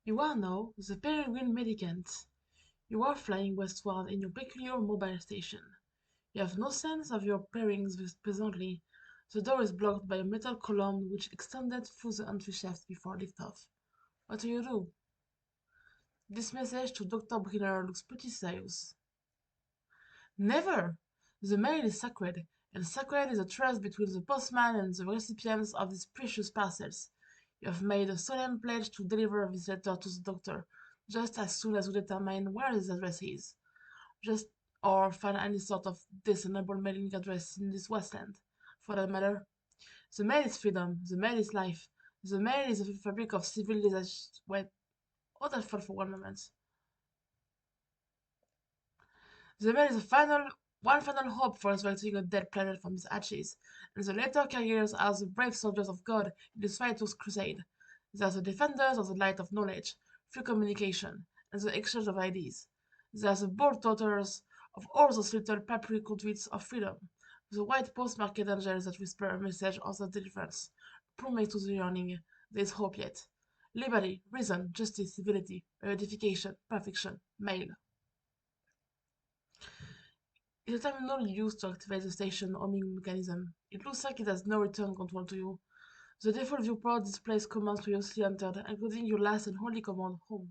You are now the peregrine mendicant. You are flying westward in your peculiar mobile station. You have no sense of your bearings presently. The door is blocked by a metal column which extended through the entry shaft before liftoff. What do you do? This message to Dr. Briner looks pretty serious. Never! The mail is sacred, and sacred is a trust between the postman and the recipients of these precious parcels. You have made a solemn pledge to deliver this letter to the doctor, just as soon as you determine where his address is. Just or find any sort of discernible mailing address in this wasteland. For that matter, the mail is freedom, the mail is life, the mail is the fabric of civilization. Wait, hold that thought for one moment. The mail is one final hope for resurrecting a dead planet from its ashes, and the letter carriers are the brave soldiers of God in this righteous crusade. They are the defenders of the light of knowledge, free communication, and the exchange of ideas. They are the bold daughters of all those little papyri conduits of freedom, the white postmarked angels that whisper a message of the deliverance. Promise to the yearning, there is hope yet. Liberty, reason, justice, civility, edification, perfection, mail. It's a terminal used to activate the station homing mechanism. It looks like it has no return control to you. The default viewport displays commands previously entered, including your last and only command, home.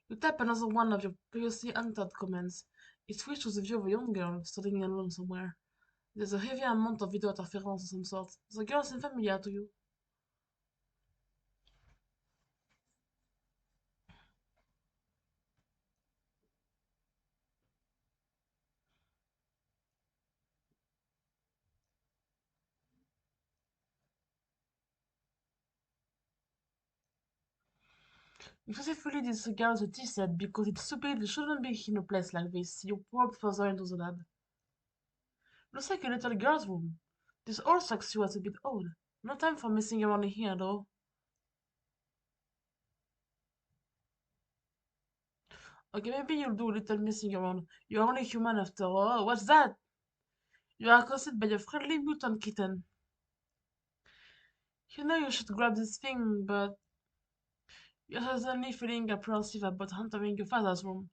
You tap another one of your previously entered commands. It switches to the view of a young girl, standing alone somewhere. There's a heavy amount of video interference of some sort. The girl seems familiar to you. You successfully disregard the T-set because it's stupid, it shouldn't be in a place like this. You probe further into the lab. Looks like a little girl's room. This all strikes you as a bit odd. No time for messing around in here, though. Okay, maybe you'll do a little messing around. You're only human after all. Oh, what's that? You are accosted by a friendly mutant kitten. You know you should grab this thing, but you're suddenly feeling apprehensive about entering your father's room.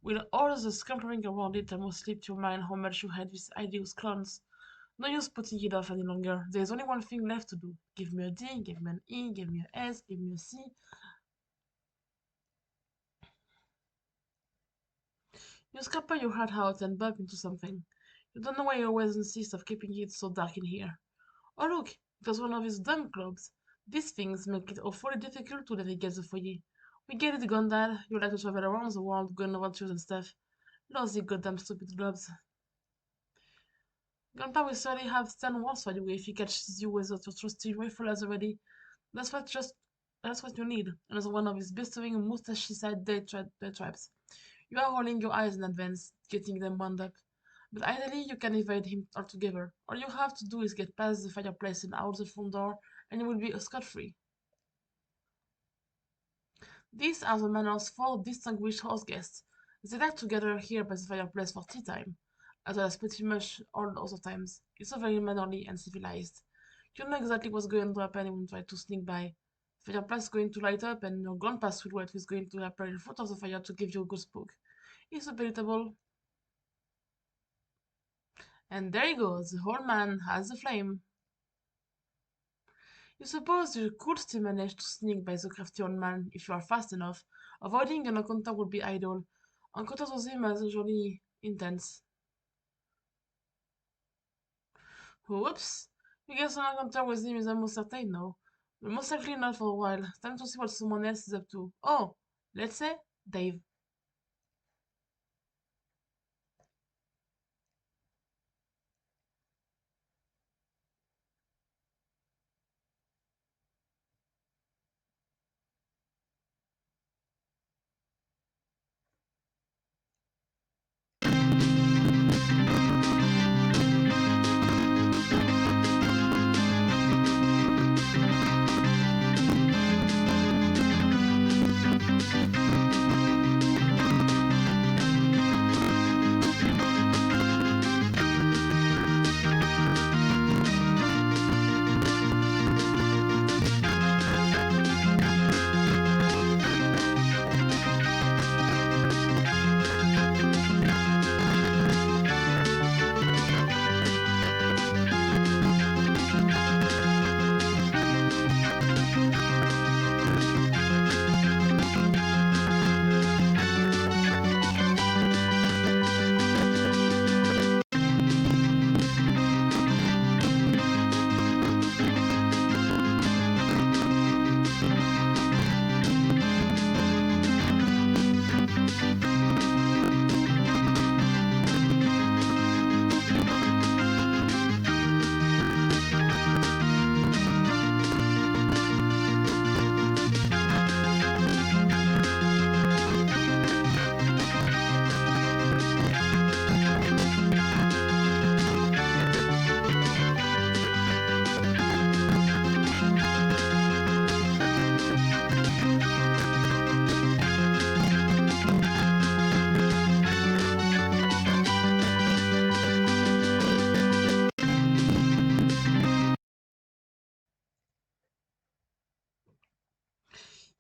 With all the scampering around it, I must slip to your mind how much you hate this idea with clowns. No use putting it off any longer. There's only one thing left to do. Give me a D, give me an E, give me a S, give me a C. You scupper your heart out and bump into something. You don't know why you always insist of keeping it so dark in here. Oh look, it was one of his dumb globes. These things make it awfully difficult to navigate the foyer. We get it, Gondad. You like to travel around the world, go on adventures and stuff. Lousy goddamn stupid globes. Grandpa will certainly have 10 words for you if he catches you with your trusty rifle as already. That's what just that's what you need. Another one of his bestowing mustachy-side day traps. You are rolling your eyes in advance, getting them wound up. But ideally, you can evade him altogether. All you have to do is get past the fireplace and out the front door, and you will be scot-free. These are the Manor's four distinguished house guests. They like to gather here by the fireplace for tea time, as well as pretty much all other times. It's so very mannerly and civilized. You know exactly what's going to happen when you try to sneak by. The fireplace is going to light up, and your grandpa's silhouette is going to appear in front of the fire to give you a good spook. It's unbelievable. And there you go, the whole man has the flame. You suppose you could still manage to sneak by the crafty old man if you are fast enough. Avoiding an encounter would be idle. Encounters with him are usually intense. Whoops! You guess an encounter with him is almost certain now. But most likely not for a while. Time to see what someone else is up to. Oh, let's say Dave.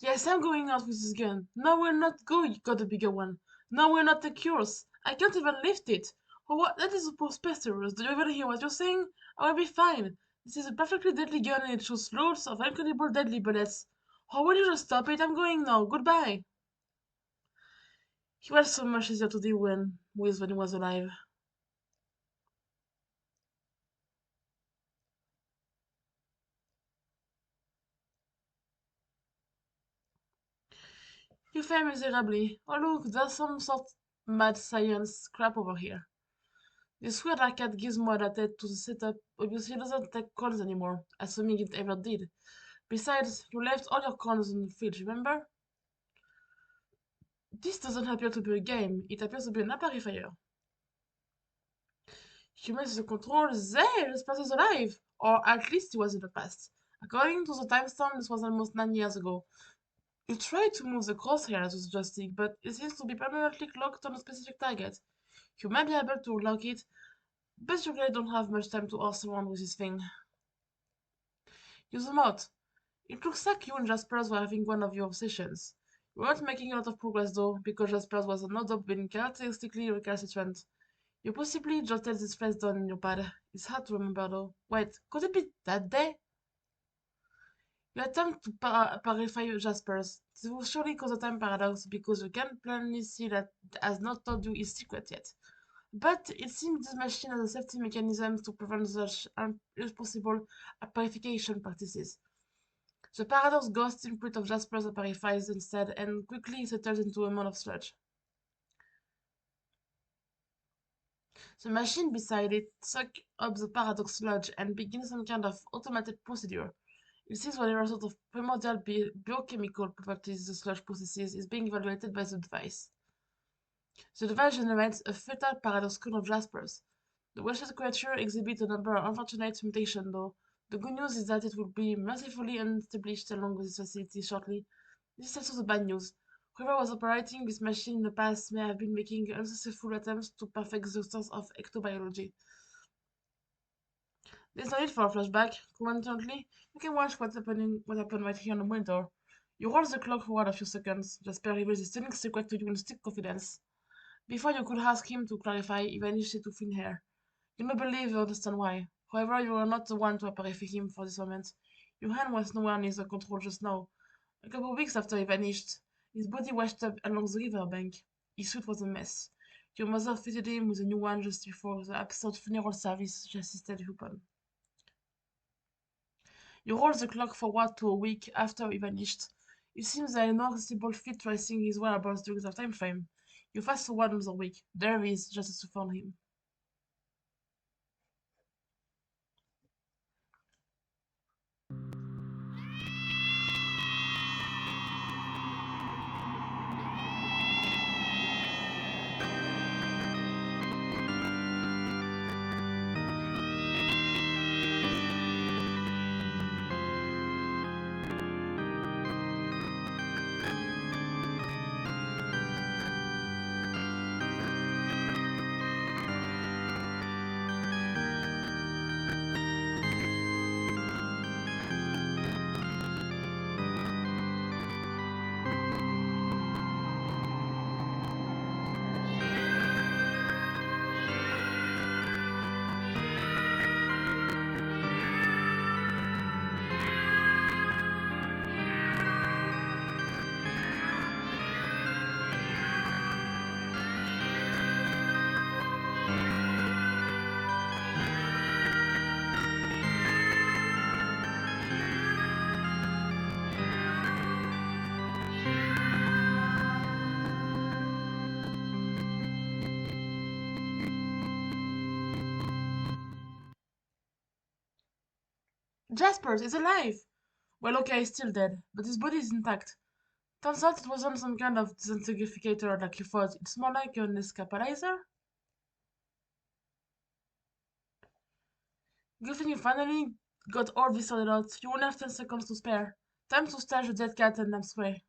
Yes, I'm going out with this gun. No, we're not go. You got a bigger one. No, we're not the cures. I can't even lift it. Oh, what? That is preposterous. Do you even hear what you're saying? I will be fine. This is a perfectly deadly gun and it shoots loads of incredible deadly bullets. Oh, will you just stop it? I'm going now. Goodbye. He was so much easier to deal with when he was alive. You fail miserably. Oh look, there's some sort of mad science crap over here. This weird arcade gizmo adapted to the setup obviously doesn't take calls anymore, assuming it ever did. Besides, you left all your corns in the fridge, remember? This doesn't appear to be a game, it appears to be an amplifier. Humans the control there, this person is alive! Or at least he was in the past. According to the timestamp, this was almost 9 years ago. You tried to move the crosshairs with the joystick, but it seems to be permanently locked on a specific target. You might be able to unlock it, but you really don't have much time to horse around with this thing. Use the mod. It looks like you and Jaspers were having one of your sessions. You weren't making a lot of progress though, because Jaspers was not up being characteristically recalcitrant. You possibly jotted this phrase down in your pad. It's hard to remember though. Wait, could it be that day? You attempt to parify Jaspers. This will surely cause a time paradox because you can plainly see that it has not told you his secret yet. But it seems this machine has a safety mechanism to prevent such irresponsible purification practices. The paradox ghost input of Jaspers purifies instead and quickly settles into a mound of sludge. The machine beside it sucks up the paradox sludge and begins some kind of automated procedure. It sees whatever sort of primordial biochemical properties the sludge possesses is being evaluated by the device. The device generates a fatal paradox clone of Jaspers. The wretched creature exhibits a number of unfortunate mutations, though. The good news is that it will be mercifully established along with this facility shortly. This is also the bad news. Whoever was operating this machine in the past may have been making unsuccessful attempts to perfect the science of ectobiology. There's no need for a flashback. Coincidentally, you can watch what happened right here on the monitor. You roll the clock forward a few seconds. Jasper reveals his stunning secret to you in strict confidence. Before you could ask him to clarify, he vanished into thin air. You may believe or understand why. However, you are not the one to apprehend him for this moment. Your hand was nowhere near the control just now. A couple of weeks after he vanished, his body washed up along the river bank. His suit was a mess. Your mother fitted him with a new one just before the absurd funeral service she assisted upon. You roll the clock forward to a week after he vanished. It seems there is no possible fit tracing his whereabouts during that time frame. You fast forward another week. There he is, just as you found him. Jaspers is alive! Well, okay, he's still dead, but his body is intact. Turns out it wasn't some kind of disintegrator like you thought. It's more like an escapalizer. Good thing you finally got all this sorted out. You only have 10 seconds to spare. Time to stash the dead cat and I'm away.